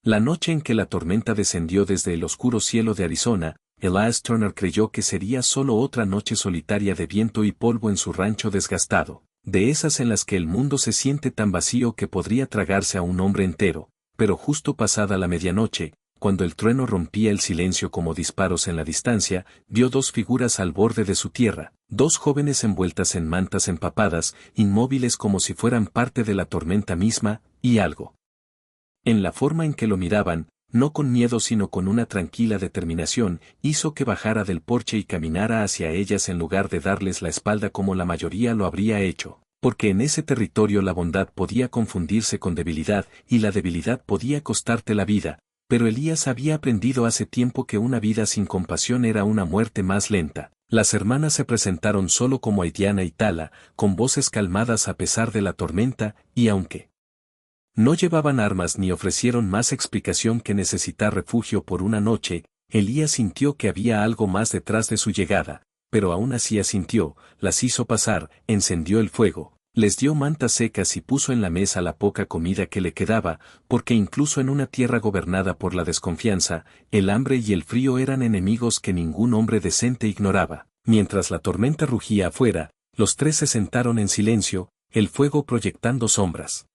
La noche en que la tormenta descendió desde el oscuro cielo de Arizona, Elias Turner creyó que sería solo otra noche solitaria de viento y polvo en su rancho desgastado, de esas en las que el mundo se siente tan vacío que podría tragarse a un hombre entero, pero justo pasada la medianoche, cuando el trueno rompía el silencio como disparos en la distancia, vio dos figuras al borde de su tierra, dos jóvenes envueltas en mantas empapadas, inmóviles como si fueran parte de la tormenta misma, y algo en la forma en que lo miraban, no con miedo sino con una tranquila determinación, hizo que bajara del porche y caminara hacia ellas en lugar de darles la espalda como la mayoría lo habría hecho, porque en ese territorio la bondad podía confundirse con debilidad y la debilidad podía costarte la vida, pero Elías había aprendido hace tiempo que una vida sin compasión era una muerte más lenta. Las hermanas se presentaron solo como Aidiana y Tala, con voces calmadas a pesar de la tormenta, y aunque no llevaban armas ni ofrecieron más explicación que necesitar refugio por una noche, Elías sintió que había algo más detrás de su llegada, pero aún así asintió, las hizo pasar, encendió el fuego, les dio mantas secas y puso en la mesa la poca comida que le quedaba, porque incluso en una tierra gobernada por la desconfianza, el hambre y el frío eran enemigos que ningún hombre decente ignoraba. Mientras la tormenta rugía afuera, los tres se sentaron en silencio, el fuego proyectando sombras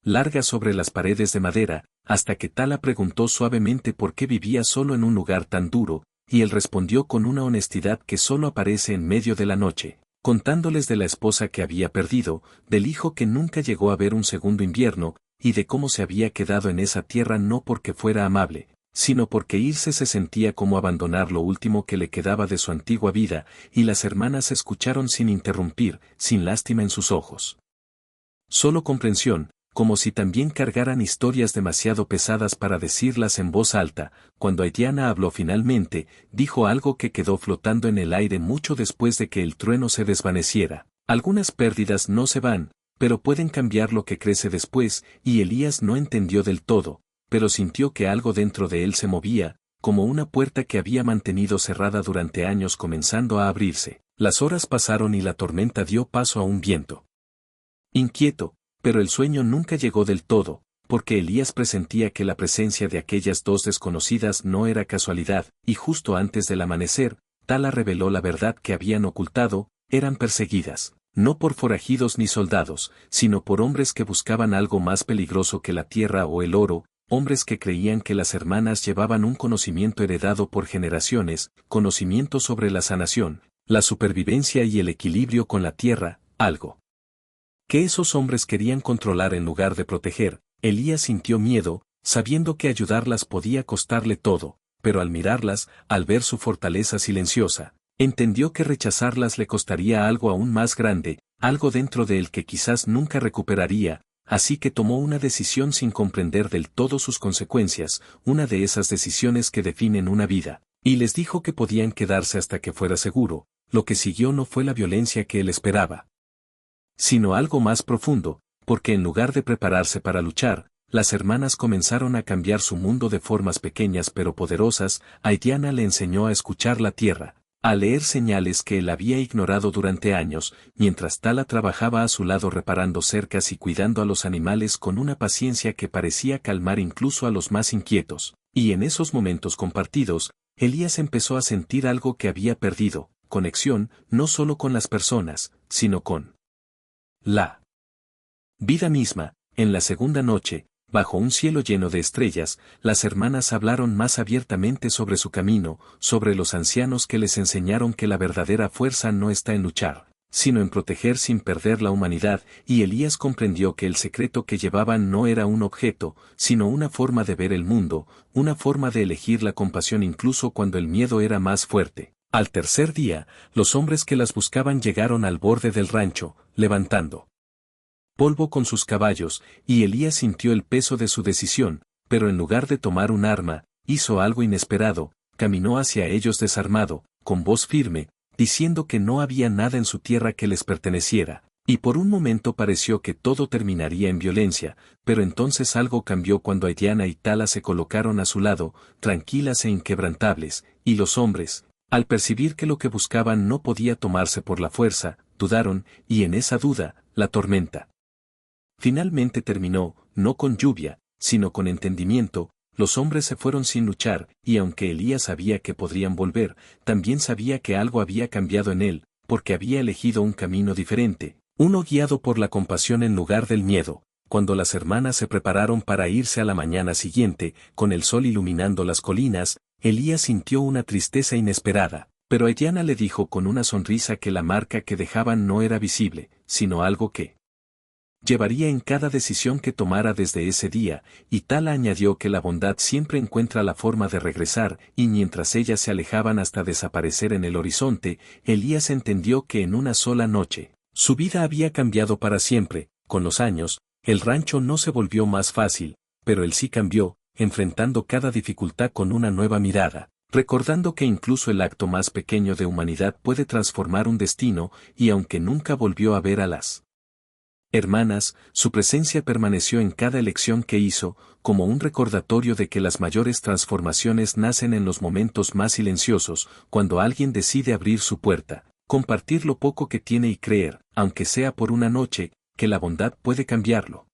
largas sobre las paredes de madera, hasta que Tala preguntó suavemente por qué vivía solo en un lugar tan duro, y él respondió con una honestidad que solo aparece en medio de la noche, contándoles de la esposa que había perdido, del hijo que nunca llegó a ver un segundo invierno, y de cómo se había quedado en esa tierra no porque fuera amable, sino porque irse se sentía como abandonar lo último que le quedaba de su antigua vida, y las hermanas escucharon sin interrumpir, sin lástima en sus ojos. Solo comprensión, como si también cargaran historias demasiado pesadas para decirlas en voz alta. Cuando Aidiana habló finalmente, dijo algo que quedó flotando en el aire mucho después de que el trueno se desvaneciera. Algunas pérdidas no se van, pero pueden cambiar lo que crece después, y Elías no entendió del todo, pero sintió que algo dentro de él se movía, como una puerta que había mantenido cerrada durante años comenzando a abrirse. Las horas pasaron y la tormenta dio paso a un viento inquieto, pero el sueño nunca llegó del todo, porque Elías presentía que la presencia de aquellas dos desconocidas no era casualidad, y justo antes del amanecer, Tala reveló la verdad que habían ocultado, eran perseguidas, no por forajidos ni soldados, sino por hombres que buscaban algo más peligroso que la tierra o el oro, hombres que creían que las hermanas llevaban un conocimiento heredado por generaciones, conocimiento sobre la sanación, la supervivencia y el equilibrio con la tierra, algo que esos hombres querían controlar en lugar de proteger. Elías sintió miedo, sabiendo que ayudarlas podía costarle todo, pero al mirarlas, al ver su fortaleza silenciosa, entendió que rechazarlas le costaría algo aún más grande, algo dentro de él que quizás nunca recuperaría, así que tomó una decisión sin comprender del todo sus consecuencias, una de esas decisiones que definen una vida, y les dijo que podían quedarse hasta que fuera seguro. Lo que siguió no fue la violencia que él esperaba, sino algo más profundo, porque en lugar de prepararse para luchar, las hermanas comenzaron a cambiar su mundo de formas pequeñas pero poderosas. Aidiana le enseñó a escuchar la tierra, a leer señales que él había ignorado durante años, mientras Tala trabajaba a su lado reparando cercas y cuidando a los animales con una paciencia que parecía calmar incluso a los más inquietos, y en esos momentos compartidos, Elías empezó a sentir algo que había perdido, conexión, no solo con las personas, sino con la vida misma. En la segunda noche, bajo un cielo lleno de estrellas, las hermanas hablaron más abiertamente sobre su camino, sobre los ancianos que les enseñaron que la verdadera fuerza no está en luchar, sino en proteger sin perder la humanidad, y Elías comprendió que el secreto que llevaban no era un objeto, sino una forma de ver el mundo, una forma de elegir la compasión incluso cuando el miedo era más fuerte. Al tercer día, los hombres que las buscaban llegaron al borde del rancho, levantando polvo con sus caballos, y Elías sintió el peso de su decisión, pero en lugar de tomar un arma, hizo algo inesperado, caminó hacia ellos desarmado, con voz firme, diciendo que no había nada en su tierra que les perteneciera, y por un momento pareció que todo terminaría en violencia, pero entonces algo cambió cuando Aidiana y Tala se colocaron a su lado, tranquilas e inquebrantables, y los hombres, al percibir que lo que buscaban no podía tomarse por la fuerza, dudaron, y en esa duda, la tormenta finalmente terminó, no con lluvia, sino con entendimiento. Los hombres se fueron sin luchar, y aunque Elías sabía que podrían volver, también sabía que algo había cambiado en él, porque había elegido un camino diferente, uno guiado por la compasión en lugar del miedo. Cuando las hermanas se prepararon para irse a la mañana siguiente, con el sol iluminando las colinas, Elías sintió una tristeza inesperada, pero Eliana le dijo con una sonrisa que la marca que dejaban no era visible, sino algo que llevaría en cada decisión que tomara desde ese día, y Tala añadió que la bondad siempre encuentra la forma de regresar, y mientras ellas se alejaban hasta desaparecer en el horizonte, Elías entendió que en una sola noche, su vida había cambiado para siempre. Con los años, el rancho no se volvió más fácil, pero él sí cambió, enfrentando cada dificultad con una nueva mirada, recordando que incluso el acto más pequeño de humanidad puede transformar un destino, y aunque nunca volvió a ver a las hermanas, su presencia permaneció en cada elección que hizo, como un recordatorio de que las mayores transformaciones nacen en los momentos más silenciosos, cuando alguien decide abrir su puerta, compartir lo poco que tiene y creer, aunque sea por una noche, que la bondad puede cambiarlo.